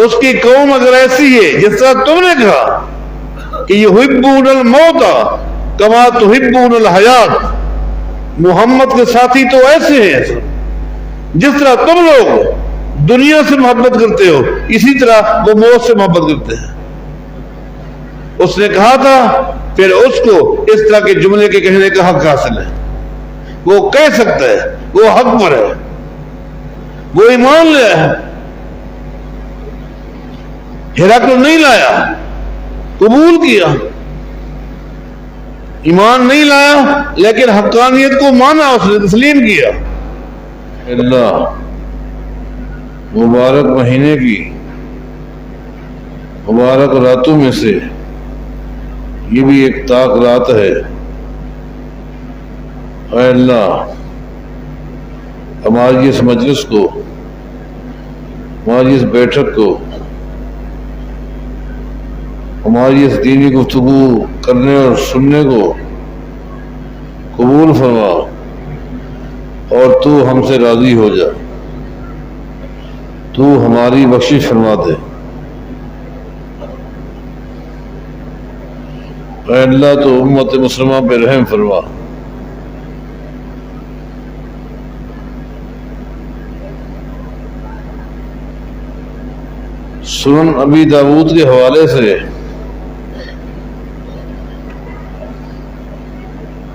اس کی قوم اگر ایسی ہے جس طرح تم نے کہا کہ یحبون الموت کما تحبون الحیات، محمد کے ساتھی تو ایسے ہیں جس طرح تم لوگ دنیا سے محبت کرتے ہو اسی طرح وہ موت سے محبت کرتے ہیں۔ اس نے کہا تھا، پھر اس کو اس طرح کے جملے کے کہنے کا حق حاصل ہے، وہ کہہ سکتا ہے، وہ حق پر ہے، وہ ایمان لیا ہے۔ ہرقل نہیں لایا، قبول کیا، ایمان نہیں لایا لیکن حقانیت کو مانا، اس نے تسلیم کیا۔ اللہ مبارک مہینے کی مبارک راتوں میں سے یہ بھی ایک طاق رات ہے۔ اے اللہ ہماری اس مجلس کو، ہماری اس بیٹھک کو، ہماری اس دینی گفتگو کرنے اور سننے کو قبول فرما اور تو ہم سے راضی ہو جا، تو ہماری بخشش فرما دے۔ اے اللہ تو امت مسلمہ پہ رحم فرما۔ سنن ابی داؤد کے حوالے سے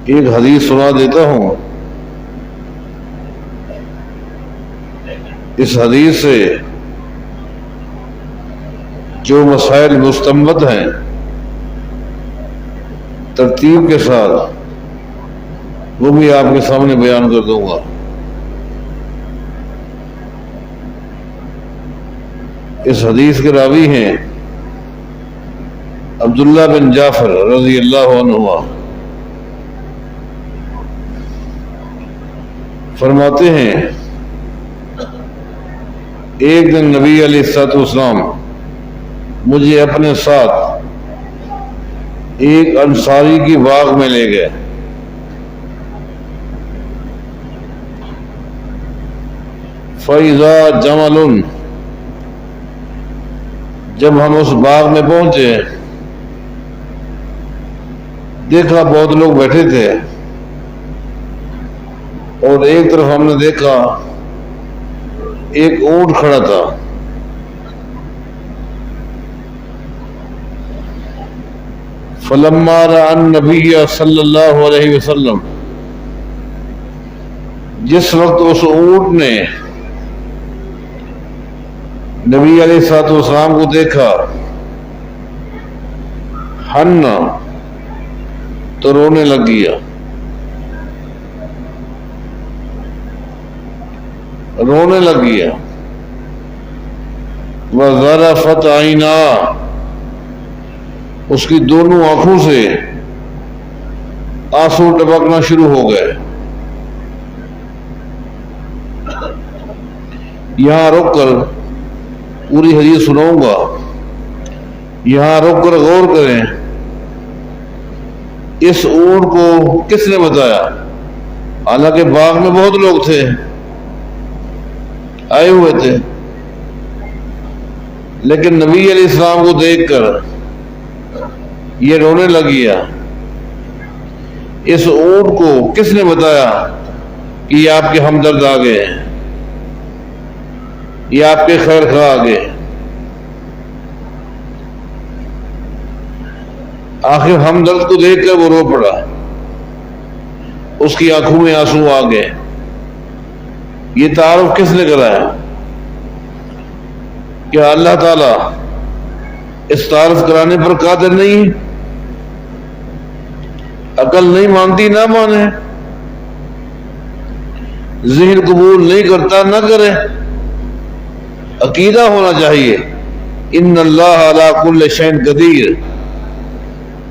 ایک حدیث سنا دیتا ہوں۔ اس حدیث سے جو مسائل مستنبط ہیں ترتیب کے ساتھ وہ بھی آپ کے سامنے بیان کر دوں گا۔ اس حدیث کے راوی ہیں عبداللہ بن جعفر رضی اللہ عنہ، فرماتے ہیں ایک دن نبی علیہ الصلوۃ والسلام مجھے اپنے ساتھ ایک انصاری کی باغ میں لے گئے۔ فَإِذَا جَمَلٌ، جب ہم اس باغ میں پہنچے دیکھا بہت لوگ بیٹھے تھے اور ایک طرف ہم نے دیکھا ایک اونٹ کھڑا تھا۔ فلما رأى النبی صلی اللہ علیہ وسلم، جس وقت اس اونٹ نے نبی علیہ الصلوۃ والسلام کو دیکھا، حن، تو رونے لگ گیا، رونے لگ گیا۔ وَذَرَفَتْ عَيْنَاهُ، اس کی دونوں آنکھوں سے آنسو ٹپکنا شروع ہو گئے۔ یہاں رک کر پوری حدیث سناؤں گا، یہاں رک کر غور کریں، اس اونٹ کو کس نے بتایا؟ حالانکہ باغ میں بہت لوگ تھے، آئے ہوئے تھے، لیکن نبی علیہ السلام کو دیکھ کر یہ رونے لگ گیا۔ اس اونٹ کو کس نے بتایا کہ یہ آپ کے ہمدرد آ گئے ہیں، یہ آپ کے خیر خواہ آ گئے؟ آخر ہمدرد کو دیکھ کر وہ رو پڑا، اس کی آنکھوں میں آنسو آ گئے۔ یہ تعارف کس نے کرایا؟ کیا اللہ تعالیٰ اس تعارف کرانے پر قادر نہیں؟ عقل نہیں مانتی، نہ مانے، ذہن قبول نہیں کرتا، نہ کرے۔ عقیدہ ہونا چاہیے، ان اللہ علی کل شیء قدیر،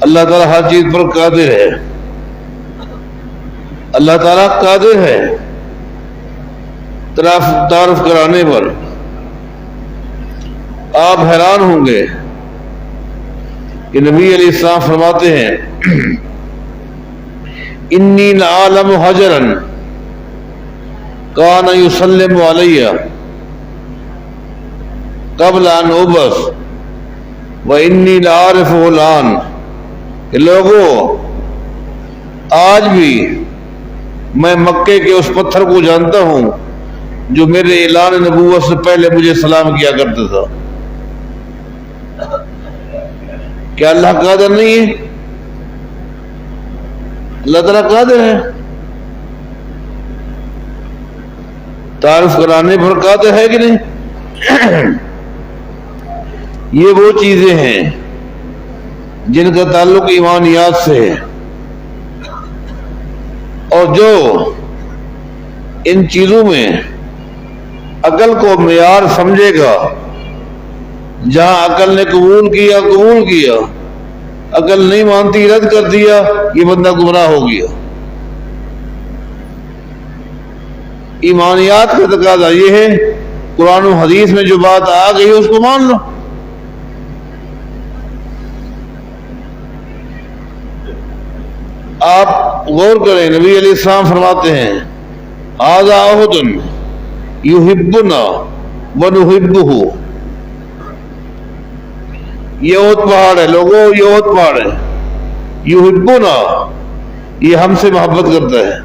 اللہ تعالیٰ ہر چیز پر قادر ہے، اللہ تعالیٰ قادر ہے تعارف کرانے پر۔ آپ حیران ہوں گے کہ نبی علیہ السلام فرماتے ہیں انی لعالم حجرا کان یسلم علی، قبل ان ابعث وانی لعارف الان، کہ لوگوں آج بھی میں مکے کے اس پتھر کو جانتا ہوں جو میرے اعلان نبوت سے پہلے مجھے سلام کیا کرتا تھا۔ کیا اللہ قادر نہیں ہے؟ اللہ تعالیٰ قادر ہے، تعارف کرانے پر قادر ہے کہ نہیں؟ یہ وہ چیزیں ہیں جن کا تعلق ایمانیات سے ہے، اور جو ان چیزوں میں عقل کو معیار سمجھے گا، جہاں عقل نے قبول کیا قبول کیا، عقل نہیں مانتی رد کر دیا، یہ بندہ گمراہ ہو گیا۔ ایمانیات کا تقاضا یہ ہے قرآن و حدیث میں جو بات آ گئی اس کو مان لو۔ آپ غور کریں، نبی علیہ السلام فرماتے ہیں ھذا عہد یحبنا ونحبہ، یہ احد پہاڑ ہے لوگوں، یہ احد پہاڑ ہے، یحبنا، یہ ہم سے محبت کرتا ہے۔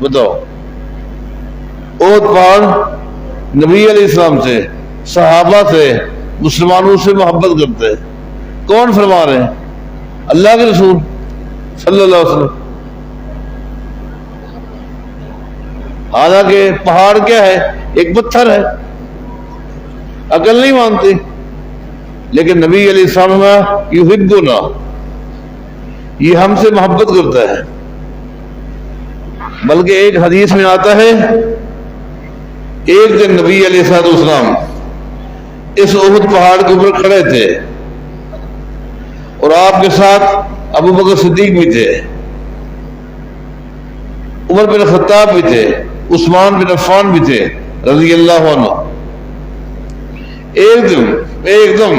بتاؤ، احد پہاڑ نبی علیہ السلام سے، صحابہ سے، مسلمانوں سے محبت کرتا ہے۔ کون فرما رہے ہیں؟ اللہ کے رسول صلی اللہ علیہ وسلم۔ حالانکہ پہاڑ کیا ہے؟ ایک پتھر ہے، عقل نہیں مانتی، لیکن نبی علیہ السلام یحبنا، یہ ہم سے محبت کرتا ہے۔ بلکہ ایک حدیث میں آتا ہے ایک دن نبی علیہ السلام اس احد پہاڑ کے اوپر کھڑے تھے، اور آپ کے ساتھ ابو بکر صدیق بھی تھے، عمر بن خطاب بھی تھے، عثمان بن عفان بھی تھے رضی اللہ عنہ۔ ایک دم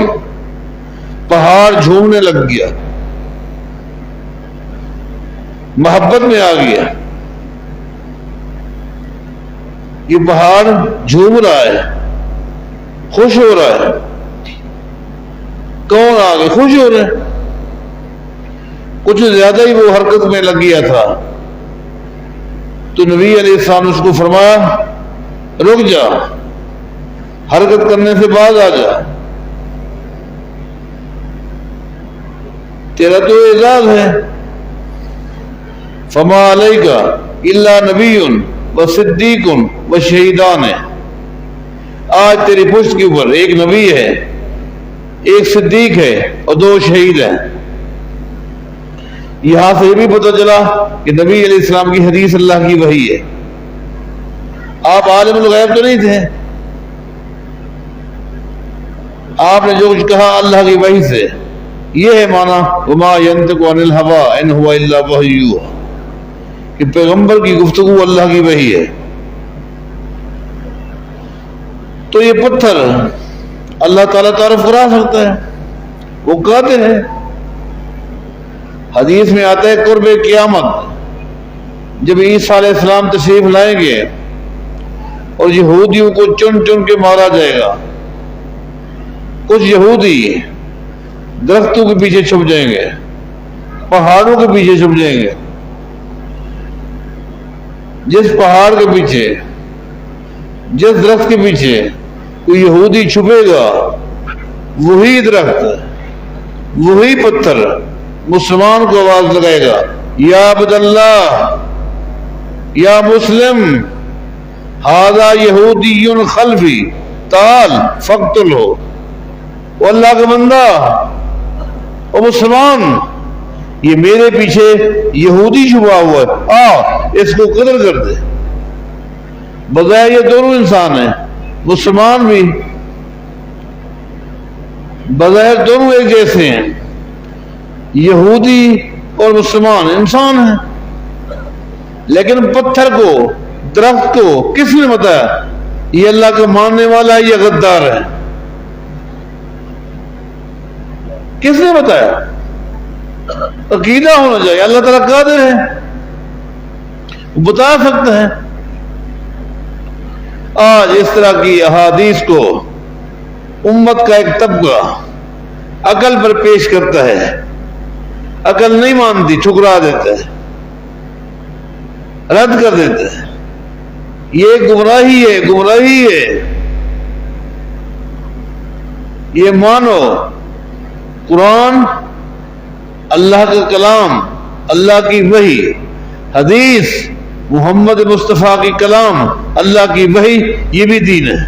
پہاڑ جھومنے لگ گیا، محبت میں آ گیا، یہ پہاڑ جھوم رہا ہے، خوش ہو رہا ہے۔ کون آ گئے؟ خوش ہو رہے ہیں، کچھ زیادہ ہی وہ حرکت میں لگ گیا تھا۔ تو نبی علیہ السلام نے اس کو فرمایا رک جا، حرکت کرنے سے باز آ جا، تیرا تو اعزاز ہے۔ فما علیک الا نبی و صدیق و شہیدان، آج تیری پشت کے اوپر ایک نبی ہے، ایک صدیق ہے، اور 2 شہید ہیں۔ یہاں سے یہ بھی پتہ چلا کہ نبی علیہ السلام کی حدیث اللہ کی وحی ہے۔ آپ عالم الغیب تو نہیں تھے، آپ نے جو کچھ کہا اللہ کی وحی سے، یہ ہے معنی وما ينطق عن الهوى ان هو الا وحی یوحی، کہ پیغمبر کی گفتگو اللہ کی وحی ہے۔ تو یہ پتھر اللہ تعالیٰ تعارف کرا سکتا ہے، وہ قادر ہے۔ حدیث میں آتا ہے قرب قیامت جب عیسیٰ علیہ السلام تشریف لائیں گے اور یہودیوں کو چن چن کے مارا جائے گا، کچھ یہودی درختوں کے پیچھے چھپ جائیں گے، پہاڑوں کے پیچھے چھپ جائیں گے۔ جس پہاڑ کے پیچھے، جس درخت کے پیچھے کوئی یہودی چھپے گا، وہی درخت، وہی پتھر مسلمان کو آواز لگائے گا یا عبد اللہ یا مسلم ھذا یہودی خلفی تعال فاقتلہ، وہ اللہ کا بندہ، وہ مسلمان، یہ میرے پیچھے یہودی چھپا ہوا ہے، اس کو قتل کر دے۔ بظاہر یہ دونوں انسان ہیں، مسلمان بھی، بظاہر دونوں ایک جیسے ہیں، یہودی اور مسلمان انسان ہیں، لیکن پتھر کو، درخت کو کس نے بتایا یہ اللہ کا ماننے والا ہے، یہ غدار ہے؟ کس نے بتایا؟ عقیدہ ہونا چاہیے، اللہ تعالیٰ قادر ہے، وہ بتا سکتا ہے۔ آج اس طرح کی احادیث کو امت کا ایک طبقہ عقل پر پیش کرتا ہے، عقل نہیں مانتی، ٹھکرا دیتا ہے، رد کر دیتا ہے، یہ گمراہی ہے، گمراہی ہے۔ یہ مانو قرآن اللہ کا کلام، اللہ کی وحی، حدیث محمد مصطفیٰ کی کلام، اللہ کی وحی، یہ بھی دین ہے۔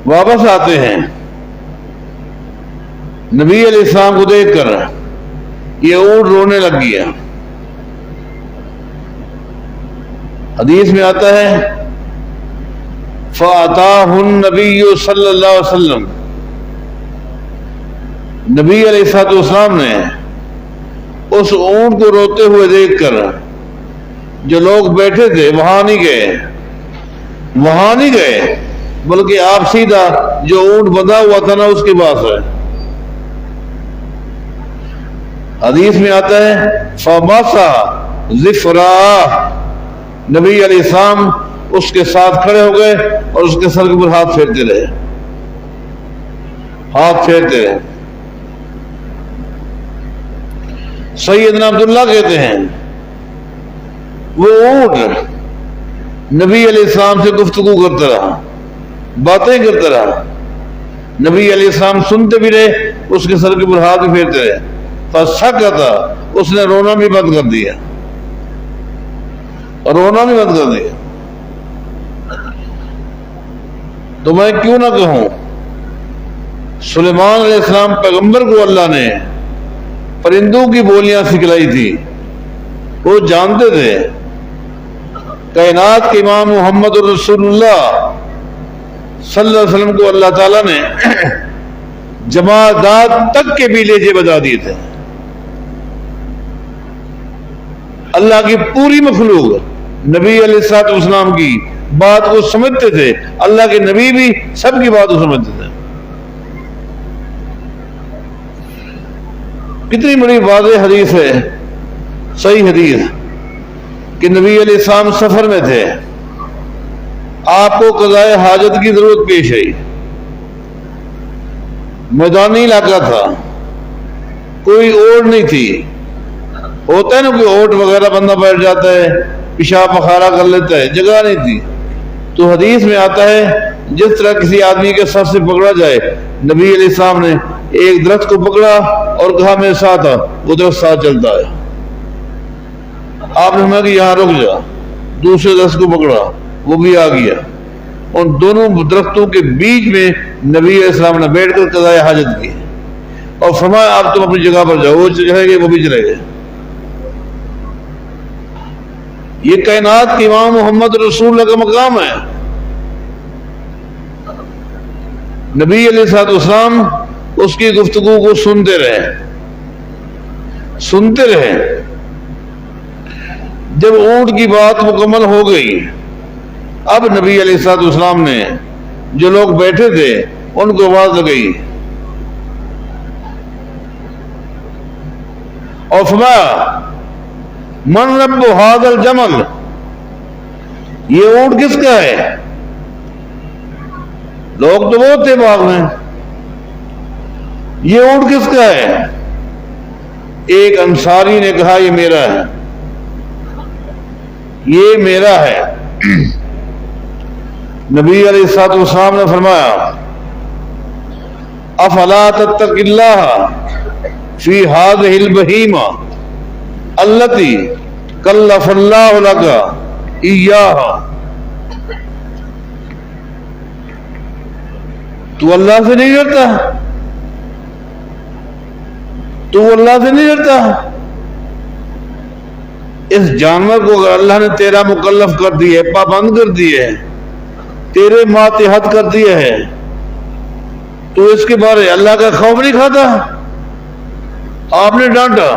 واپس آتے ہیں، نبی علیہ السلام کو دیکھ کر یہ اونٹ رونے لگ گیا۔ حدیث میں آتا ہے فَأَتَاهُ النَّبِيُّ صلی اللہ علیہ وسلم، نبی علیہ السلام نے اس اونٹ کو روتے ہوئے دیکھ کر، جو لوگ بیٹھے تھے وہاں نہیں گئے بلکہ آپ سیدھا جو اونٹ بندھا ہوا تھا نا اس کے پاس ہے۔ حدیث میں آتا ہے فَمَسَحَ ظِفْرَهُ، نبی علیہ السلام اس کے ساتھ کھڑے ہو گئے اور اس کے سر کے اوپر ہاتھ پھیرتے رہے، ہاتھ پھیرتے رہے۔ سیدنا عبداللہ کہتے ہیں وہ اونٹ نبی علیہ السلام سے گفتگو کرتا رہا، باتیں کرتا رہا، نبی علیہ السلام سنتے بھی رہے، اس کے سر کے اوپر ہاتھ بھی پھیرتے رہے۔ فسکت، اس نے رونا بھی بند کر دیا، رونا بھی بند کر دیا۔ تو میں کیوں نہ کہوں سلیمان علیہ السلام پیغمبر کو اللہ نے پرندوں کی بولیاں سکھلائی تھی، وہ جانتے تھے۔ کائنات کے امام محمد رسول اللہ صلی اللہ علیہ وسلم کو اللہ تعالیٰ نے جمادات تک کے بھی لہجے بتا دیے تھے۔ اللہ کی پوری مخلوق نبی علیہ السلام کی بات کو سمجھتے تھے، اللہ کے نبی بھی سب کی بات کو سمجھتے تھے۔ کتنی بڑی واضح حدیث ہے، صحیح حدیث، کہ نبی علیہ السلام سفر میں تھے، آپ کو قضاء حاجت کی ضرورت پیش آئی، میدانی علاقہ تھا، کوئی اوڑ نہیں تھی، ہوتا ہے نا کوئی اوٹ وغیرہ بندہ بیٹھ جاتا ہے، پیشاب پخارا کر لیتا ہے، جگہ نہیں تھی۔ تو حدیث میں آتا ہے جس طرح کسی آدمی کے سر سے پکڑا جائے، نبی علیہ السلام نے ایک درخت کو پکڑا اور کہا میرے ساتھ آ، وہ درخت ساتھ چلتا ہے۔ آپ نے فرمایا کہ یہاں رک جا، دوسرے درخت کو پکڑا، وہ بھی آ گیا، ان دونوں درختوں کے بیچ میں نبی علیہ السلام نے بیٹھ کر قضاء حاجت کی اور فرمایا آپ تم اپنی جگہ پر جاؤ، وہ چلے گئے، وہ بھی چلے گئے۔ یہ کائنات کے امام محمد رسول اللہ کا مقام ہے۔ نبی علیہ السلام اس کی گفتگو کو سنتے رہے۔ جب اونٹ کی بات مکمل ہو گئی، اب نبی علیہ السلام نے جو لوگ بیٹھے تھے ان کو آواز لگائی اور فرمایا من رب ھذا الجمل، یہ اونٹ کس کا ہے؟ لوگ تو وہ تھے باغ میں، یہ اونٹ کس کا ہے؟ ایک انصاری نے کہا یہ میرا ہے، یہ میرا ہے۔ نبی علیہ السلام نے فرمایا افلا تتق اللہ فی هذه البہیمہ التی کلف اللہ لک ایاہا، تو اللہ سے نہیں ڈرتا؟ تو اللہ سے نہیں ڈرتا؟ اس جانور کو اگر اللہ نے تیرا مکلف کر دی ہے، پابند کر دی ہے، تیرے ماتحت کر دیا ہے، تو اس کے بارے اللہ کا خوف نہیں کھاتا؟ آپ نے ڈانٹا۔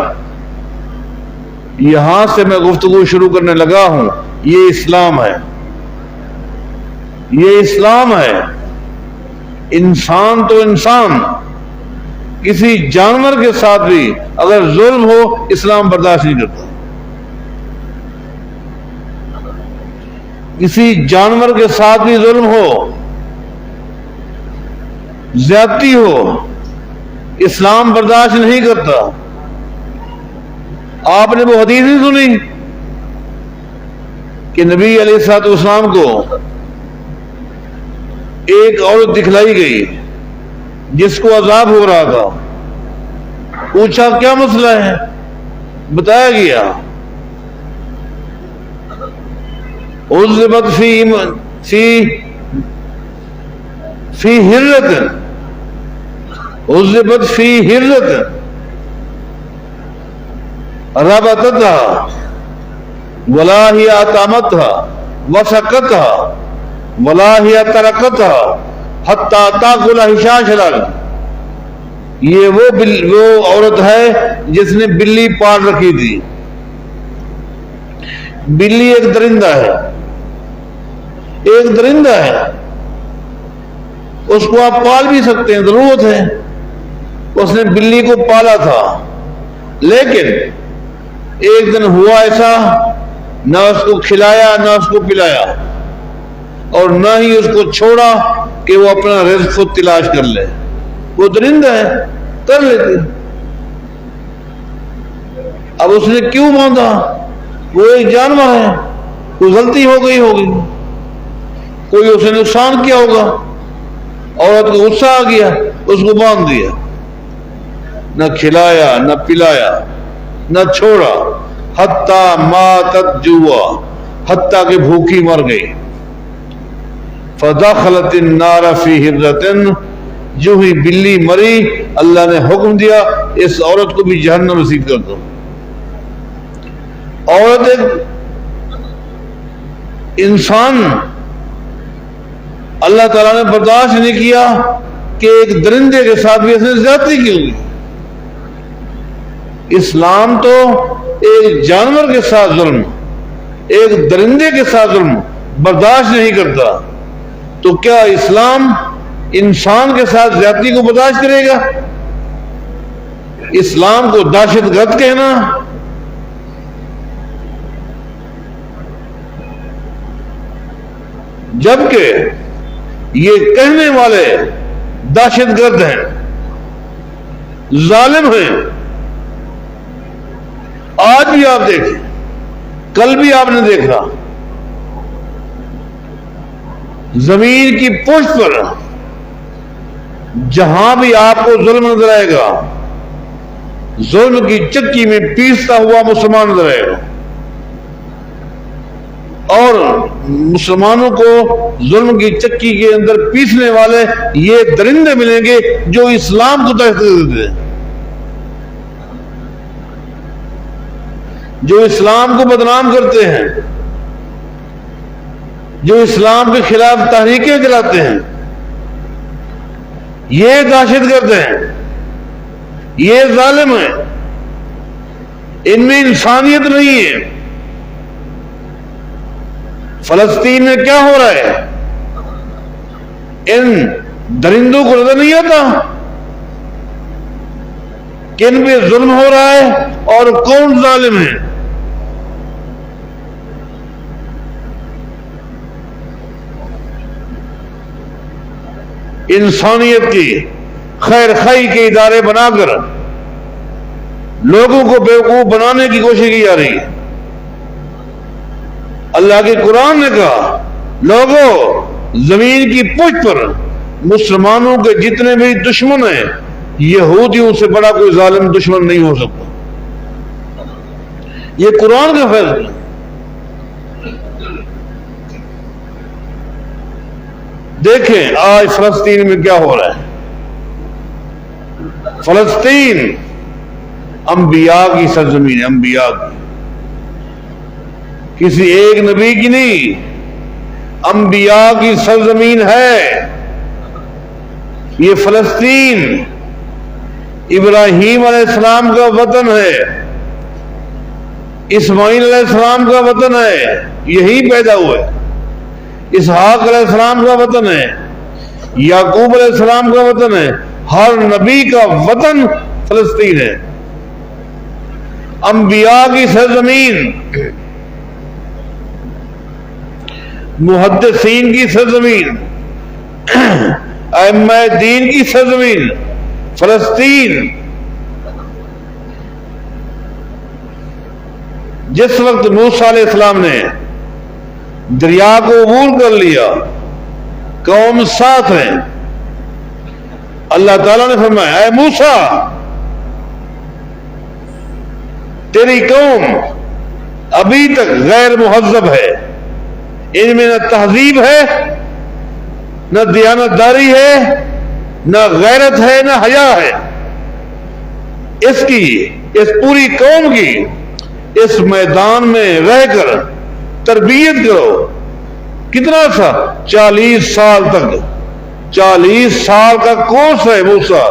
یہاں سے میں گفتگو شروع کرنے لگا ہوں، یہ اسلام ہے، یہ اسلام ہے۔ انسان تو انسان، کسی جانور کے ساتھ بھی اگر ظلم ہو اسلام برداشت نہیں کرتا۔ کسی جانور کے ساتھ بھی ظلم ہو، زیادتی ہو، اسلام برداشت نہیں کرتا۔ آپ نے وہ حدیث نہیں سنی کہ نبی علیہ الصلوۃ والسلام کو ایک عورت دکھلائی گئی جس کو عذاب ہو رہا تھا، پوچھا کیا مسئلہ ہے، بتایا گیا عذبت فی ہرۃ، عذبت فی ہرۃ ربطتها ولا هي اطعمتها وسقتها ولا هي تركتها حتى تاكل هشاش الارض۔ یہ وہ عورت ہے جس نے بلی پال رکھی تھی۔ بلی ایک درندہ ہے، ایک درندہ ہے، اس کو آپ پال بھی سکتے ہیں، ضرورت ہے۔ اس نے بلی کو پالا تھا، لیکن ایک دن ہوا ایسا، نہ اس کو کھلایا نہ اس کو پلایا، اور نہ ہی اس کو چھوڑا کہ وہ اپنا رزق خود تلاش کر لے۔ وہ درندہ ہے، کر لیتے۔ اب اس نے کیوں باندھا؟ وہ ایک جانور ہے، کوئی غلطی ہو گئی ہوگی، کوئی اسے نقصان کیا ہوگا، عورت کو غصہ آ گیا، اس کو باندھ دیا، نہ کھلایا نہ پلایا نہ چھوڑا، حتیٰ ماتت جوا، حتیٰ کہ بھوکی مر گئی۔ فدخلت النار فی ہرۃ، جو ہی بلی مری اللہ نے حکم دیا اس عورت کو بھی جہنم نصیب کر دو۔ عورت ایک انسان، اللہ تعالیٰ نے برداشت نہیں کیا کہ ایک درندے کے ساتھ بھی اس نے زیادتی کی ہوگی۔ اسلام تو ایک جانور کے ساتھ ظلم، ایک درندے کے ساتھ ظلم برداشت نہیں کرتا، تو کیا اسلام انسان کے ساتھ زیادتی کو برداشت کرے گا؟ اسلام کو دہشت گرد کہنا، جبکہ یہ کہنے والے دہشت گرد ہیں، ظالم ہیں۔ آج بھی آپ دیکھیں، کل بھی آپ نے دیکھا، زمین کی پشت پر جہاں بھی آپ کو ظلم نظر آئے گا، ظلم کی چکی میں پیستا ہوا مسلمان نظر آئے گا، اور مسلمانوں کو ظلم کی چکی کے اندر پیسنے والے یہ درندے ملیں گے جو اسلام کو دہشت دیتے ہیں، جو اسلام کو بدنام کرتے ہیں، جو اسلام کے خلاف تحریکیں چلاتے ہیں، یہ دہشت گرد ہیں، یہ ظالم ہیں، ان میں انسانیت نہیں ہے۔ فلسطین میں کیا ہو رہا ہے؟ ان درندوں کو نظر نہیں آتا کن پہ ظلم ہو رہا ہے اور کون ظالم ہے؟ انسانیت کی خیر خواہی کے ادارے بنا کر لوگوں کو بیوقوف بنانے کی کوشش کی جا رہی ہے۔ اللہ کے قرآن نے کہا، لوگوں زمین کی پشت پر مسلمانوں کے جتنے بھی دشمن ہیں، یہودیوں سے بڑا کوئی ظالم دشمن نہیں ہو سکتا۔ یہ قرآن کا فیصلہ ہے۔ دیکھیں آج فلسطین میں کیا ہو رہا ہے۔ فلسطین انبیاء کی سرزمین ہے، انبیاء کی، کسی ایک نبی کی نہیں، انبیاء کی سرزمین ہے یہ فلسطین۔ ابراہیم علیہ السلام کا وطن ہے، اسماعیل علیہ السلام کا وطن ہے، یہی پیدا ہوئے۔ اسحاق علیہ السلام کا وطن ہے، یعقوب علیہ السلام کا وطن ہے، ہر نبی کا وطن فلسطین ہے، انبیاء کی سرزمین۔ محدثین کی سرزمین، ائمہ دین کی سرزمین فلسطین، جس وقت موسیٰ علیہ السلام نے دریا کو عبور کر لیا، قوم ساتھ ہیں، اللہ تعالیٰ نے فرمایا اے موسیٰ تیری قوم ابھی تک غیر مہذب ہے، ان میں نہ تہذیب ہے، نہ دیانتداری ہے، نہ غیرت ہے، نہ حیا ہے۔ اس پوری قوم کی اس میدان میں رہ کر تربیت کرو۔ کتنا سا 40 سال تک، 40 سال کا کورس ہے موسیٰ،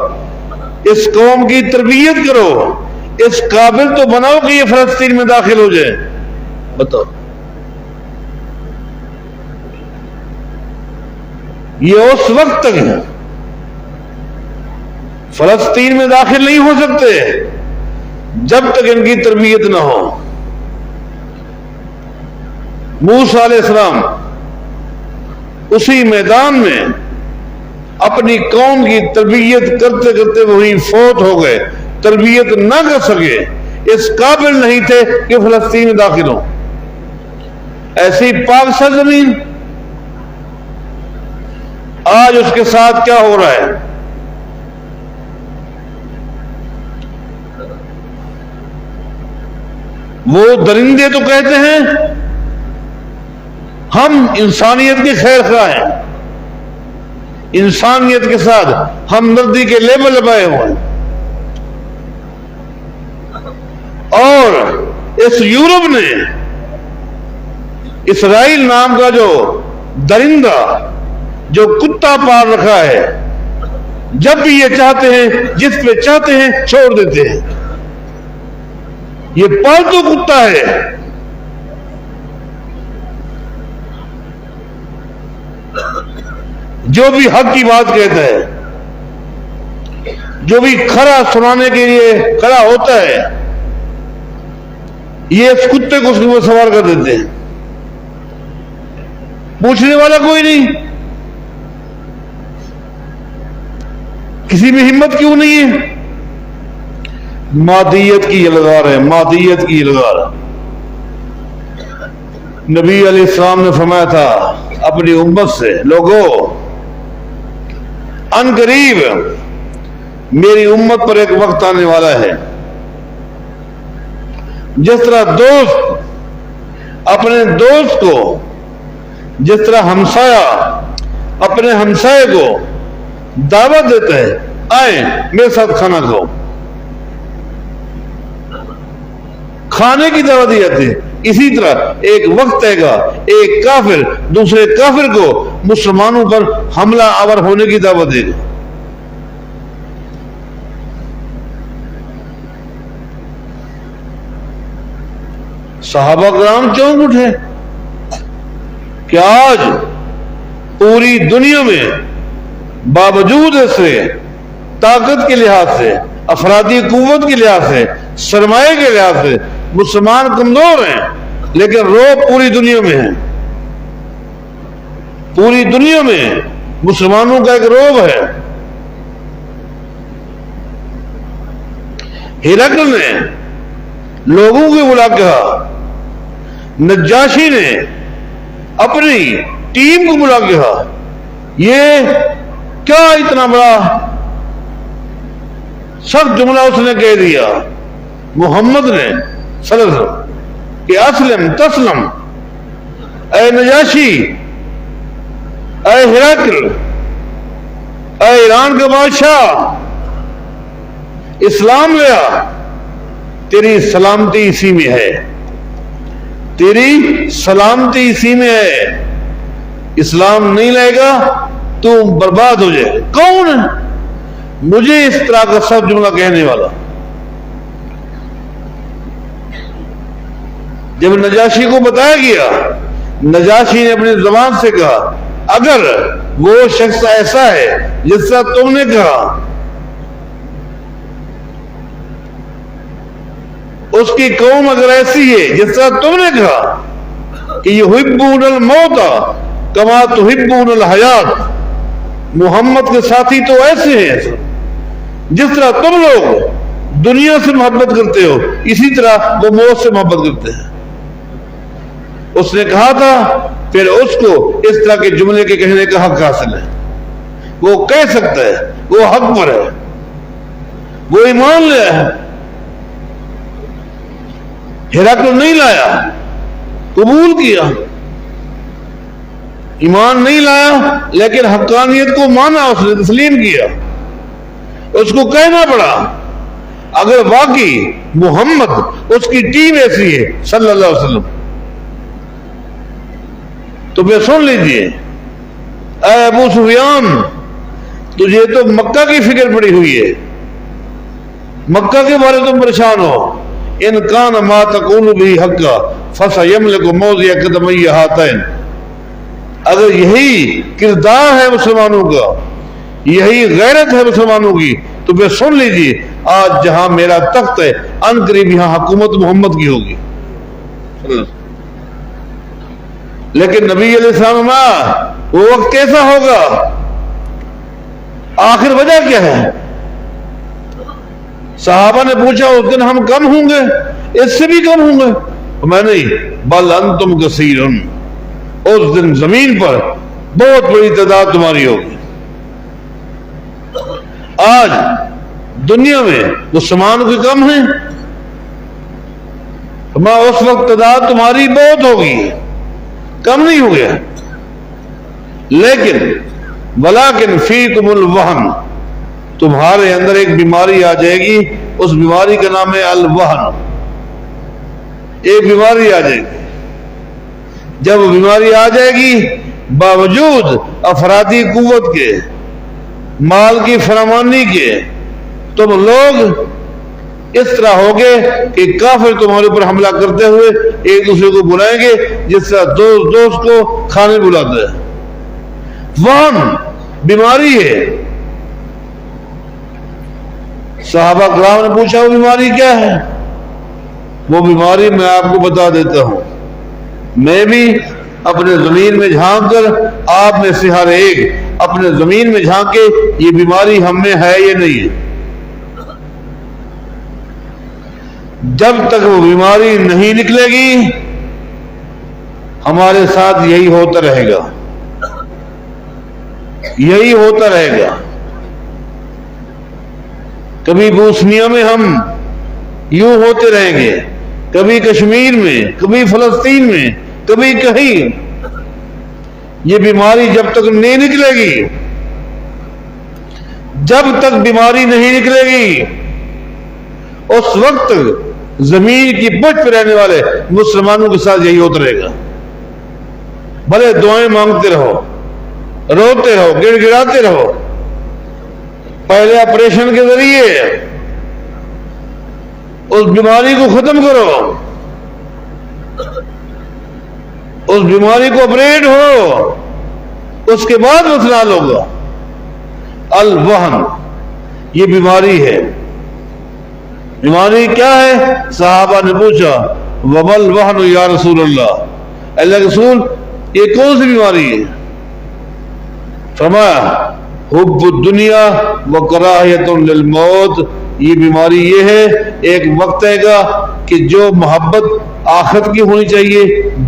اس قوم کی تربیت کرو، اس قابل تو بناؤ کہ یہ فلسطین میں داخل ہو جائے۔ بتاؤ یہ اس وقت تک ہے، فلسطین میں داخل نہیں ہو سکتے جب تک ان کی تربیت نہ ہو۔ موسیٰ علیہ السلام اسی میدان میں اپنی قوم کی تربیت کرتے کرتے وہی فوت ہو گئے، تربیت نہ کر سکے، اس قابل نہیں تھے کہ فلسطین میں داخل ہوں۔ ایسی پاک سرزمین، آج اس کے ساتھ کیا ہو رہا ہے؟ وہ درندے تو کہتے ہیں ہم انسانیت کے خیر خواہ ہیں، انسانیت کے ساتھ ہمدردی کے لیبل لگائے ہوئے ہیں، اور اس یورپ نے اسرائیل نام کا جو درندہ، جو کتا پال رکھا ہے، جب بھی یہ چاہتے ہیں جس پہ چاہتے ہیں چھوڑ دیتے ہیں۔ یہ پالتو کتا ہے، جو بھی حق کی بات کہتا ہے، جو بھی کھڑا سنانے کے لیے کھڑا ہوتا ہے، یہ اس کتے کو اس کے اوپر سوار کر دیتے ہیں، پوچھنے والا کوئی نہیں۔ کسی میں ہمت کیوں نہیں ہے؟ مادیت کی الغار ہے، مادیت کی الغار۔ نبی علیہ السلام نے فرمایا تھا اپنی امت سے، لوگوں ان قریب میری امت پر ایک وقت آنے والا ہے، جس طرح دوست اپنے دوست کو، جس طرح ہمسایہ اپنے ہمسائے کو دعوت دیتا ہے آئیں میرے ساتھ کھانا کھاؤ، کھانے کی دعوت دی جاتی ہے، اسی طرح ایک وقت آئے گا ایک کافر دوسرے کافر کو مسلمانوں پر حملہ آور ہونے کی دعوت دے گا۔ صحابہ کرام چونک اٹھے کہ آج پوری دنیا میں باوجود اس سے طاقت کے لحاظ سے، افرادی قوت کے لحاظ سے، سرمایہ کے لحاظ سے مسلمان کمزور ہیں، لیکن روب پوری دنیا میں ہے، پوری دنیا میں مسلمانوں کا ایک روب ہے۔ ہرقل نے لوگوں کو بلا کہا، نجاشی نے اپنی ٹیم کو بلا کہا، یہ کیا اتنا بڑا سخت جملہ اس نے کہہ دیا محمد نے صلی اللہ علیہ وسلم کہ اسلم تسلم، اے نجاشی، اے ہرقل، اے ایران کا بادشاہ، اسلام لیا، تیری سلامتی اسی میں ہے، تیری سلامتی اسی میں ہے، اسلام نہیں لے گا تو برباد ہو جائے۔ کون ہے مجھے اس طرح کا سب جملہ کہنے والا؟ جب نجاشی کو بتایا گیا، نجاشی نے اپنی زبان سے کہا اگر وہ شخص ایسا ہے جس طرح تم نے کہا، اس کی قوم اگر ایسی ہے جس طرح تم نے کہا کہ یحبون الموت کما تحبون الحیات، محمد کے ساتھی تو ایسے ہیں جس طرح تم لوگ دنیا سے محبت کرتے ہو اسی طرح وہ موت سے محبت کرتے ہیں۔ اس نے کہا تھا، پھر اس کو اس طرح کے جملے کے کہنے کا حق حاصل ہے، وہ کہہ سکتا ہے، وہ حق پر ہے، وہ ایمان لیا ہے۔ ہرقل نہیں لایا، قبول کیا، ایمان نہیں لایا لیکن حقانیت کو مانا، اس نے تسلیم کیا، اس کو کہنا پڑا اگر واقعی محمد اس کی ٹیم ایسی ہے صلی اللہ علیہ وسلم تو پھر سن لیجئے، اے ابو سفیان تجھے تو مکہ کی فکر پڑی ہوئی ہے، مکہ کے بارے تم پریشان ہو، ان کان ما تقول بھی حقا فسیملک موضع قدمی ہاتین، اگر یہی کردار ہے مسلمانوں کا، یہی غیرت ہے مسلمانوں کی تو پھر سن لیجیے آج جہاں میرا تخت ہے ان قریب یہاں حکومت محمد کی ہوگی۔ لیکن نبی علیہ السلام وہ وقت کیسا ہوگا، آخر وجہ کیا ہے؟ صحابہ نے پوچھا اس دن ہم کم ہوں گے، اس سے بھی کم ہوں گے؟ میں نہیں، بل انتم کثیر، اس دن زمین پر بہت بڑی تعداد تمہاری ہوگی۔ آج دنیا میں مسلمانوں کے کم ہیں، اس وقت تعداد تمہاری بہت ہوگی، کم نہیں ہو گیا، لیکن ولیکن فیکم الوہن، تمہارے اندر ایک بیماری آ جائے گی، اس بیماری کا نام ہے الوہن، ایک بیماری آ جائے گی، جب وہ بیماری آ جائے گی باوجود افرادی قوت کے، مال کی فراوانی کے، تم لوگ اس طرح ہوگے کہ کافر تمہارے اوپر حملہ کرتے ہوئے ایک دوسرے کو بلائیں گے جس طرح دوست کو کھانے بلاتے ہیں۔ وہن بیماری ہے۔ صحابہ کرام نے پوچھا وہ بیماری کیا ہے؟ وہ بیماری میں آپ کو بتا دیتا ہوں، میں بھی اپنے زمین میں جھانک کر، آپ میں سے ہر ایک اپنے زمین میں جھانکے یہ بیماری ہم میں ہے یا نہیں ہے۔ جب تک وہ بیماری نہیں نکلے گی ہمارے ساتھ یہی ہوتا رہے گا، یہی ہوتا رہے گا۔ کبھی بوسنیا میں ہم یوں ہوتے رہیں گے، کبھی کشمیر میں، کبھی فلسطین میں، کبھی کہیں۔ یہ بیماری جب تک نہیں نکلے گی، جب تک بیماری نہیں نکلے گی اس وقت زمین کی پشت پہ رہنے والے مسلمانوں کے ساتھ یہی ہوتا رہے گا۔ بھلے دعائیں مانگتے رہو، روتے رہو، گڑ گڑاتے رہو، پہلے آپریشن کے ذریعے اس بیماری کو ختم کرو، اس بیماری کو آپریٹ ہو، اس کے بعد مسئلہ حل ہوگا۔ الوہن یہ بیماری ہے۔ بیماری کیا ہے؟ صحابہ نے پوچھا ومل وہن یا رسول اللہ، اللہ کے رسول یہ کون سی بیماری ہے؟ فرمایا حب الدنیا وکراہیت للموت، یہ بیماری یہ ہے، ایک وقت آئے گا کہ جو محبت آخرت کی ہونی چاہیے،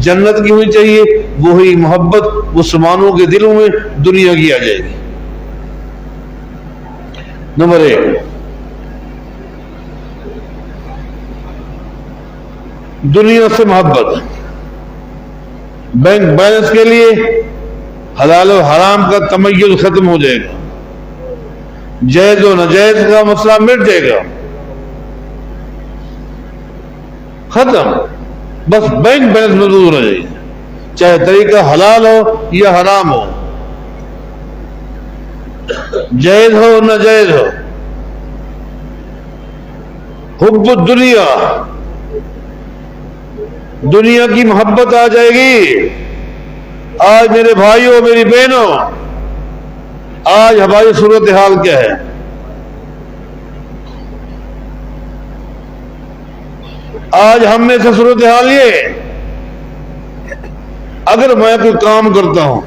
جنت کی ہونی چاہیے، وہی محبت مسلمانوں کے دلوں میں دنیا کی آ جائے گی۔ نمبر 1، دنیا سے محبت، بینک بیلنس کے لیے حلال و حرام کا تمیز ختم ہو جائے گا، جائز و ناجائز کا مسئلہ مٹ جائے گا، ختم، بس بینک بیلنس مضبوط ہونا چاہیے، چاہے طریقہ حلال ہو یا حرام ہو، جائز ہو ناجائز ہو۔ حب الدنیا، دنیا کی محبت آ جائے گی۔ آج میرے بھائیوں، میری بہنوں، آج ہماری صورتحال کیا ہے؟ آج ہم میں سے صورتحال یہ اگر میں کوئی کام کرتا ہوں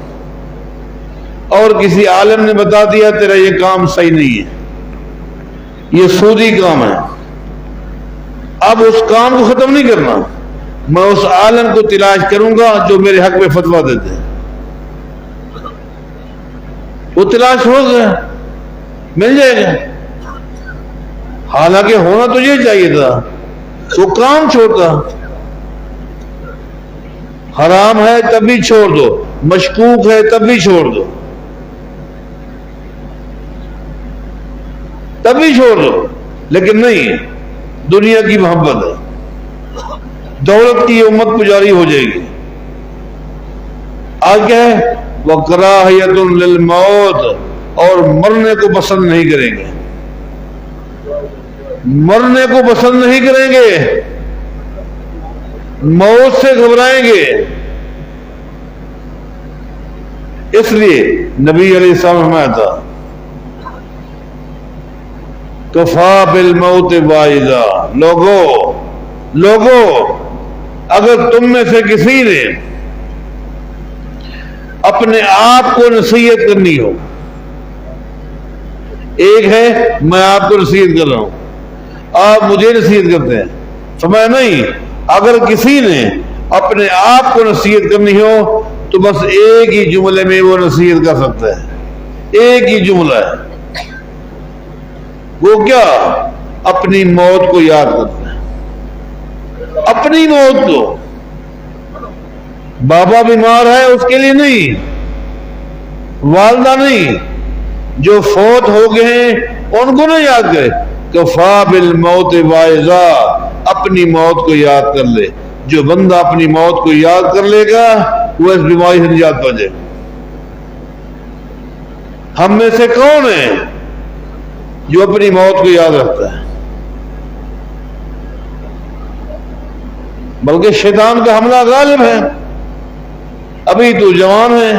اور کسی عالم نے بتا دیا تیرا یہ کام صحیح نہیں ہے، یہ سودی کام ہے، اب اس کام کو ختم نہیں کرنا، میں اس عالم کو تلاش کروں گا جو میرے حق میں فتویٰ دیتے ہیں، وہ تلاش ہو گیا، مل جائے گا۔ حالانکہ ہونا تو یہ چاہیے تھا، وہ کام چھوڑتا، حرام ہے تب بھی چھوڑ دو، مشکوک ہے تب بھی چھوڑ دو، تب بھی چھوڑ دو، لیکن نہیں، دنیا کی محبت ہے، دولت کی امت پجاری ہو جائے گی۔ آج کیا ہے؟ وَكَرَاهِيَةٌ لِلْمَوْتِ، اور مرنے کو پسند نہیں کریں گے، مرنے کو پسند نہیں کریں گے، موت سے گھبرائیں گے۔ اس لیے نبی علیہ السلام فرمایا تھا کفا بالموت واعظا، لوگو اگر تم میں سے کسی نے اپنے آپ کو نصیحت کرنی ہو، ایک ہے میں آپ کو نصیحت کر رہا ہوں، آپ مجھے نصیحت کرتے ہیں، فرمایا نہیں، اگر کسی نے اپنے آپ کو نصیحت کرنی ہو تو بس ایک ہی جملے میں وہ نصیحت کر سکتا ہے، ایک ہی جملہ ہے، وہ کیا؟ اپنی موت کو یاد کرتا ہے، اپنی موت کو۔ بابا بیمار ہے اس کے لیے نہیں، والدہ نہیں، جو فوت ہو گئے ہیں ان کو نہ یاد کرے، کفا بالموت واعظا، اپنی موت کو یاد کر لے۔ جو بندہ اپنی موت کو یاد کر لے گا وہ اس بیماری سے نجات پا جائے۔ ہم میں سے کون ہے جو اپنی موت کو یاد رکھتا ہے؟ بلکہ شیطان کا حملہ غالب ہے۔ ابھی تو جوان ہے،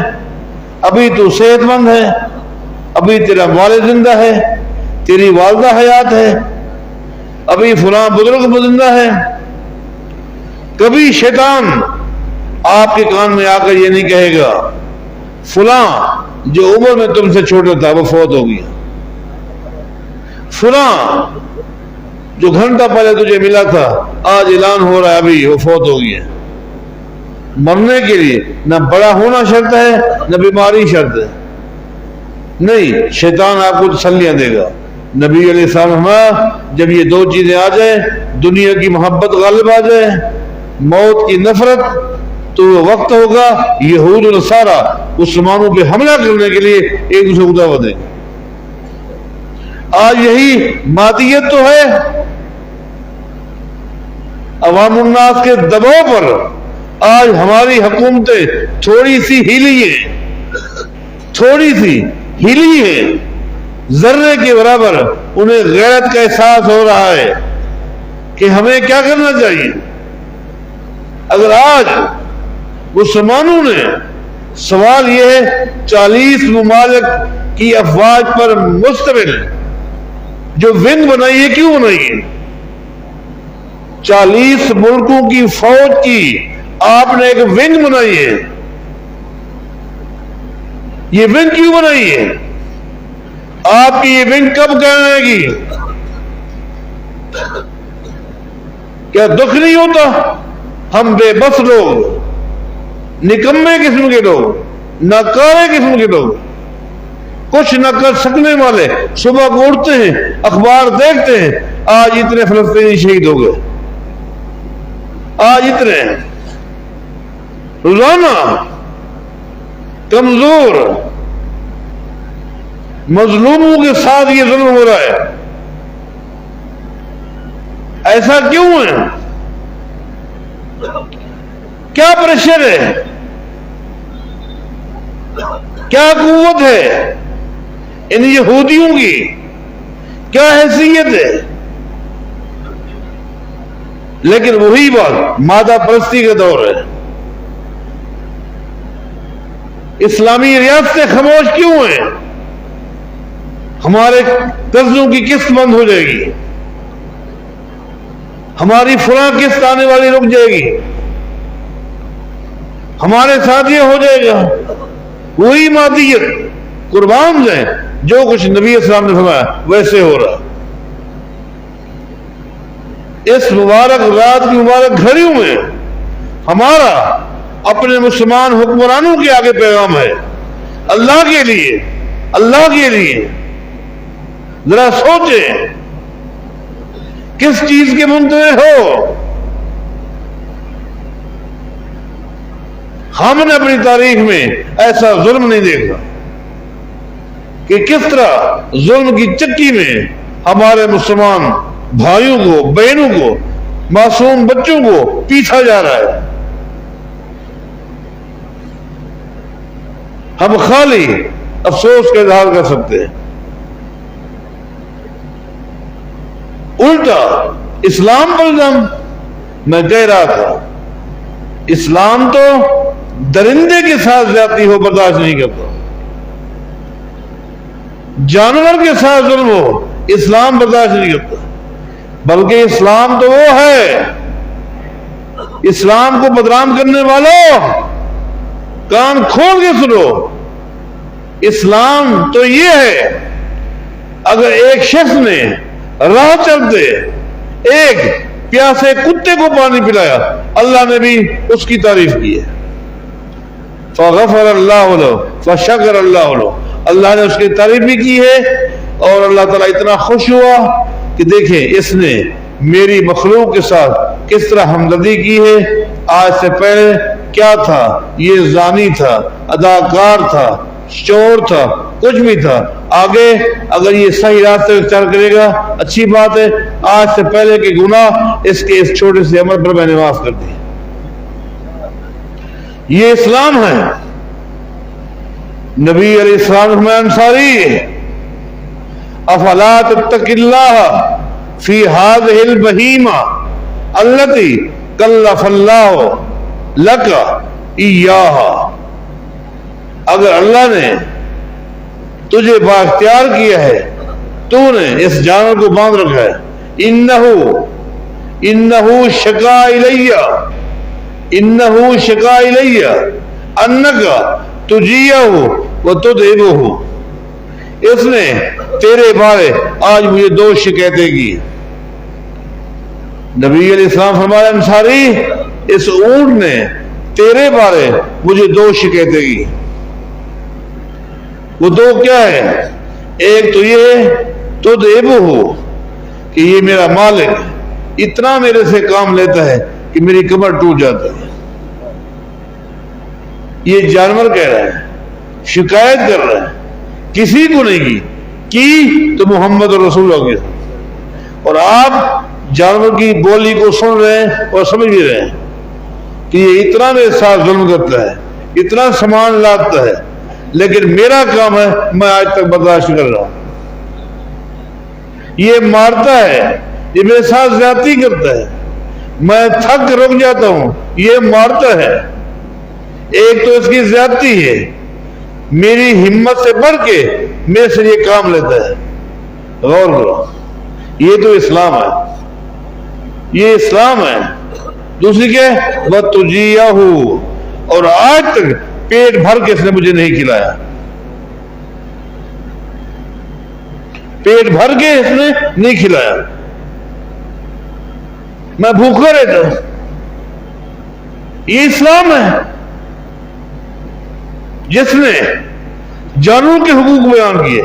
ابھی تو صحت مند ہے، ابھی تیرا والد زندہ ہے، تیری والدہ حیات ہے، ابھی فلاں بزرگ زندہ ہے، کبھی شیطان آپ کے کان میں آ کر یہ نہیں کہے گا فلاں جو عمر میں تم سے چھوٹا تھا وہ فوت ہو گیا، فلاں جو گھنٹہ پہلے تجھے ملا تھا آج اعلان ہو رہا ہے ابھی وہ فوت ہو گیا۔ مرنے کے لیے نہ بڑا ہونا شرط ہے نہ بیماری شرط ہے، نہیں، شیطان آپ کو تسلیاں دے گا۔ نبی علیہ السلام جب یہ دو چیزیں آ جائیں، دنیا کی محبت غالب آ جائے، موت کی نفرت، تو وہ وقت ہوگا یہود و نصارہ مسلمانوں پہ حملہ کرنے کے لیے ایک دوسرے کو دعوت دیں گے۔ آج یہی مادیت تو ہے، عوام الناس کے دباؤ پر آج ہماری حکومتیں تھوڑی سی ہلی ہیں، تھوڑی سی ہلی ہیں، ذرے کے برابر انہیں غیرت کا احساس ہو رہا ہے کہ ہمیں کیا کرنا چاہیے۔ اگر آج مسلمانوں نے، سوال یہ ہے 40 ممالک کی افواج پر مشتمل جو ونگ بنائی ہے، کیوں بنائی ہے؟ 40 ملکوں کی فوج کی آپ نے ایک ونگ بنائی ہے، یہ ونگ کیوں بنائی ہے؟ آپ کی یہ ونگ کب کام آئے گی؟ کیا دکھ نہیں ہوتا؟ ہم بے بس لوگ، نکمے قسم کے لوگ، ناکارے قسم کے لوگ، کچھ نہ کر سکنے والے، صبح کو اٹھتے ہیں اخبار دیکھتے ہیں آج اتنے فلسطینی شہید ہو گئے، آج اتنے، روزانہ کمزور مظلوموں کے ساتھ یہ ظلم ہو رہا ہے۔ ایسا کیوں ہے؟ کیا پریشر ہے؟ کیا قوت ہے ان یہودیوں کی؟ کیا حیثیت ہے؟ لیکن وہی بات، مادہ پرستی کا دور ہے، اسلامی ریاستیں خاموش کیوں ہیں؟ ہمارے قرضوں کی قسط بند ہو جائے گی، ہماری فلاں قسط آنے والی رک جائے گی، ہمارے ساتھ یہ ہو جائے گا. وہی مادیت قربان جائیں جو کچھ نبی اسلام نے فرمایا ویسے ہو رہا. اس مبارک رات کی مبارک گھڑیوں میں ہمارا اپنے مسلمان حکمرانوں کے آگے پیغام ہے. اللہ کے لیے، اللہ کے لیے ذرا سوچیں کس چیز کے منتظر ہو. ہم نے اپنی تاریخ میں ایسا ظلم نہیں دیکھا کہ کس طرح ظلم کی چکی میں ہمارے مسلمان بھائیوں کو، بہنوں کو، معصوم بچوں کو پیچھا جا رہا ہے. ہم خالی افسوس کا اظہار کر سکتے ہیں. الٹا اسلام پر الزام. میں کہہ رہا تھا اسلام تو درندے کے ساتھ زیادتی ہو برداشت نہیں کرتا، جانور کے ساتھ ظلم ہو اسلام برداشت نہیں کرتا. بلکہ اسلام تو وہ ہے، اسلام کو بدنام کرنے والوں کان کھول کے سنو. اسلام تو یہ ہے اگر ایک شخص نے راہ چلتے ایک پیاسے کتے کو پانی پلایا اللہ نے بھی اس کی تعریف کی ہے. فغفر اللہ له فشکر اللہ له. اللہ نے اس کی تعریف بھی کی ہے اور اللہ تعالیٰ اتنا خوش ہوا کہ دیکھیں اس نے میری مخلوق کے ساتھ کس طرح ہمدردی کی ہے. آج سے پہلے کیا تھا؟ یہ زانی تھا، اداکار تھا، چور تھا، کچھ بھی تھا. آگے اگر یہ صحیح راستے پر چل کرے گا اچھی بات ہے. آج سے پہلے کے گناہ اس کے اس چھوٹے سے عمل پر میں نے معاف کر دی. یہ اسلام ہے. نبی علیہ السلام انصاری افلا تتق اللہ فی هذه البہیمہ التی کلف اللہ لک ایاہا. اگر اللہ نے تجھے بااختیار کیا ہے، تو نے اس جانور کو باندھ رکھا ہے. انہو شکا الیہ، انہو شکا الیہ انکا تجیہ و تدعبہ. اس نے تیرے بارے آج مجھے 2 شکایتیں کی. نبی علیہ السلام فرمایا انصاری اس اونٹ نے تیرے بارے مجھے 2 شکایتیں کی. وہ 2 کیا ہے؟ ایک تو یہ تدعبہ کہ یہ میرا مالک اتنا میرے سے کام لیتا ہے کہ میری کمر ٹوٹ جاتا ہے. یہ جانور کہہ رہا ہے، شکایت کر رہا ہے، کسی کو نہیں کی تو محمد رسول اللہ کے. اور آپ جانور کی بولی کو سن رہے ہیں اور سمجھ بھی رہے ہیں کہ یہ اتنا میرے ساتھ ظلم کرتا ہے، اتنا سامان لاتا ہے، لیکن میرا کام ہے میں آج تک برداشت کر رہا ہوں. یہ مارتا ہے، یہ میرے ساتھ زیادتی کرتا ہے، میں تھک رک جاتا ہوں، یہ مارتا ہے. ایک تو اس کی زیادتی ہے، میری ہمت سے بڑھ کے میرے سے یہ کام لیتا ہے. غور کرو، یہ تو اسلام ہے، یہ اسلام ہے. دوسری کیا ہے؟ وَتُجِيَهُ. اور آج تک پیٹ بھر کے اس نے مجھے نہیں کھلایا، پیٹ بھر کے اس نے نہیں کھلایا، میں بھوکا رہتا ہوں. یہ اسلام ہے جس نے جانوروں کے حقوق بیان کیے،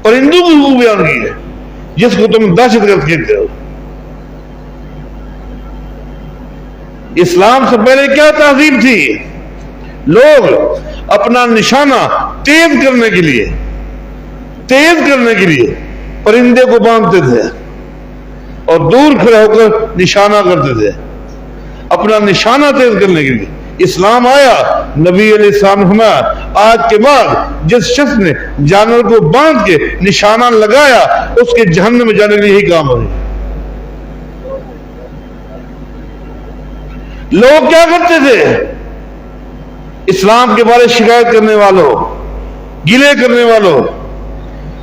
پرندوں کے حقوق بیان کیے، جس کو تم دہشت گرد کہتے ہو. اسلام سے پہلے کیا تہذیب تھی؟ لوگ اپنا نشانہ تیز کرنے کے لیے پرندے کو باندھتے تھے اور دور کھڑے ہو کر نشانہ کرتے تھے، اپنا نشانہ تیز کرنے کے لیے. اسلام آیا، نبی علیہ السلام نے فرمایا آج کے بعد جس شخص نے جانور کو باندھ کے نشانہ لگایا اس کے جہنم میں جانے کے لیے یہی کام ہوئی. لوگ کیا کرتے تھے؟ اسلام کے بارے شکایت کرنے والوں، گلے کرنے والوں،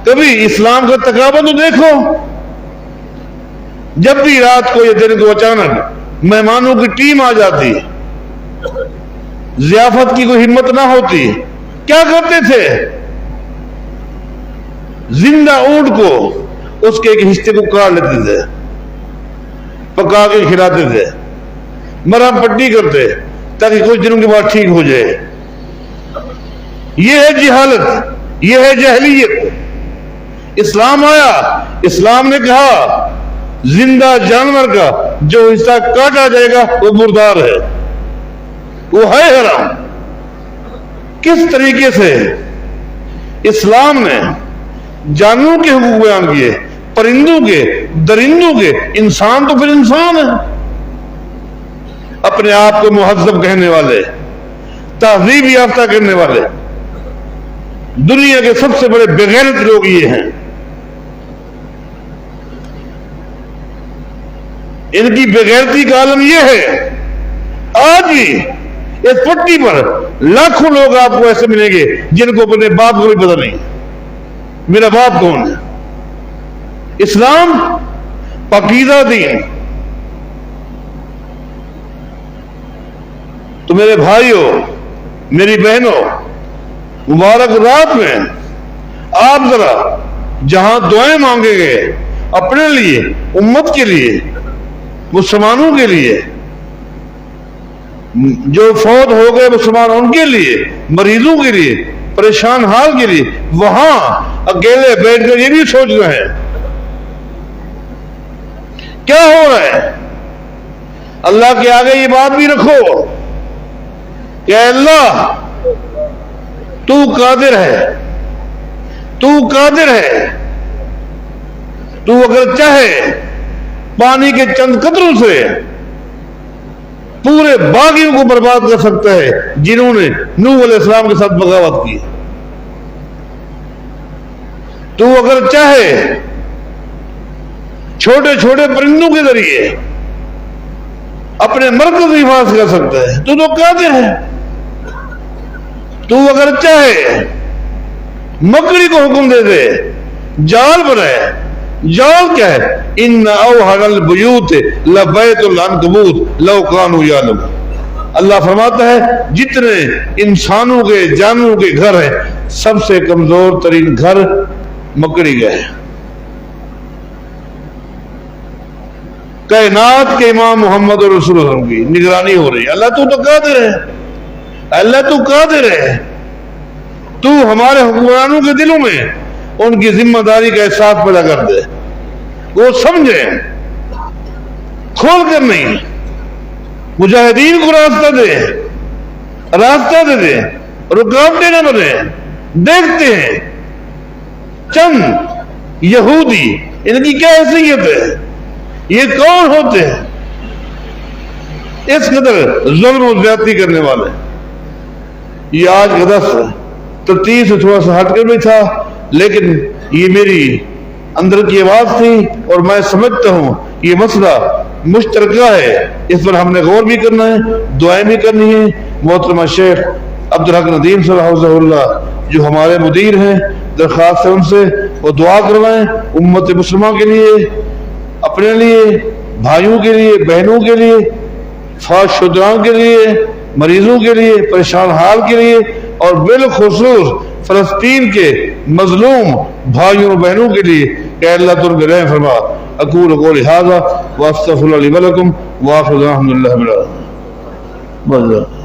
کبھی اسلام کا تقاضا تو دیکھو. جب بھی رات کو یا دن کو اچانک مہمانوں کی ٹیم آ جاتی ضیافت کی کوئی ہمت نہ ہوتی، کیا کرتے تھے؟ زندہ اونٹ کو اس کے ایک حصے کو کاٹ لیتے تھے، پکا کے کھلاتے تھے، مرہم پٹی کرتے تاکہ کچھ دنوں کے بعد ٹھیک ہو جائے۔ یہ ہے جہالت، یہ ہے جاہلیت۔ اسلام آیا، اسلام نے کہا زندہ جانور کا جو حصہ کاٹا جائے گا وہ مردار ہے، وہ ہے حرام۔ کس طریقے سے اسلام نے جانوروں کے حقوق بیان کیے، پرندوں کے، درندوں کے، انسان تو پھر انسان ہے۔ اپنے آپ کو مہذب کہنے والے، تہذیب یافتہ کرنے والے دنیا کے سب سے بڑے بغیرت لوگ یہ ہیں۔ ان کی بغیرتی کا عالم یہ ہے، آج بھی اس پٹی پر لاکھوں لوگ آپ کو ایسے ملیں گے جن کو اپنے باپ کو بھی پتہ نہیں میرا باپ کون ہے۔ اسلام پاکیزہ دین۔ تو میرے بھائیوں، میری بہنوں، مبارک رات میں آپ ذرا جہاں دعائیں مانگے گئے اپنے لیے، امت کے لیے، مسلمانوں کے لیے، جو فوت ہو گئے مسلمان ان کے لیے، مریضوں کے لیے، پریشان حال کے لیے، وہاں اکیلے بیٹھ کر یہ بھی سوچ رہے ہیں کیا ہو رہا ہے۔ اللہ کے آگے یہ بات بھی رکھو کہ اے اللہ تو قادر ہے، تو قادر ہے، تو اگر چاہے پانی کے چند قطروں سے پورے باغیوں کو برباد کر سکتا ہے جنہوں نے نوح علیہ السلام کے ساتھ بغاوت کی۔ تو اگر چاہے چھوٹے چھوٹے پرندوں کے ذریعے اپنے مرکز کی حفاظت کر سکتا ہے، تو قادر ہے۔ تو اگر چاہے مکڑی کو حکم دے دے جال بنائے، جال کیا ہے؟ ان اوہن البیوت لبیت العنکبوت لو کانوا یعلمون۔ اللہ فرماتا ہے جتنے انسانوں کے، جانوروں کے گھر ہیں، سب سے کمزور ترین گھر مکڑی کا ہے۔ کائنات کے امام محمد رسول اللہ کی نگرانی ہو رہی ہے۔ اللہ تو قادر ہے، اللہ تو قادر ہے۔ تو ہمارے حکمرانوں کے دلوں میں ان کی ذمہ داری کا احساس پیدا کر دے، وہ سمجھیں، کھول کر نہیں، مجاہدین کو راستہ دے، راستہ دے دے، رکاوٹیں نہ بنے۔ دیکھتے ہیں چند یہودی، ان کی کیا حیثیت ہے، یہ کون ہوتے ہیں اس قدر ظلم و زیادتی کرنے والے۔ یہ آج کا درس ترتیب سے تھوڑا سا ہٹ کر بھی تھا، لیکن یہ میری اندر کی آواز تھی اور میں سمجھتا ہوں یہ مسئلہ مشترکہ ہے، اس پر ہم نے غور بھی کرنا ہے، دعائیں بھی کرنی ہے۔ محترمہ شیخ عبدالحق ندیم صلی اللہ جو ہمارے مدیر ہیں، درخواست ہے ان سے وہ دعا کروائیں امت مسلمہ کے لیے، اپنے لیے، بھائیوں کے لیے، بہنوں کے لیے، فوت شدگان کے لیے، مریضوں کے لیے، پریشان حال کے لیے، اور بالخصوص فلسطین کے مظلوم بھائیوں اور بہنوں کے لیے کہ اللہ تو ان پہ رحم فرما۔ اقول قولی ھذا واستغفر اللہ لی ولکم وآخر دعوانا الحمد للہ رب العالمین۔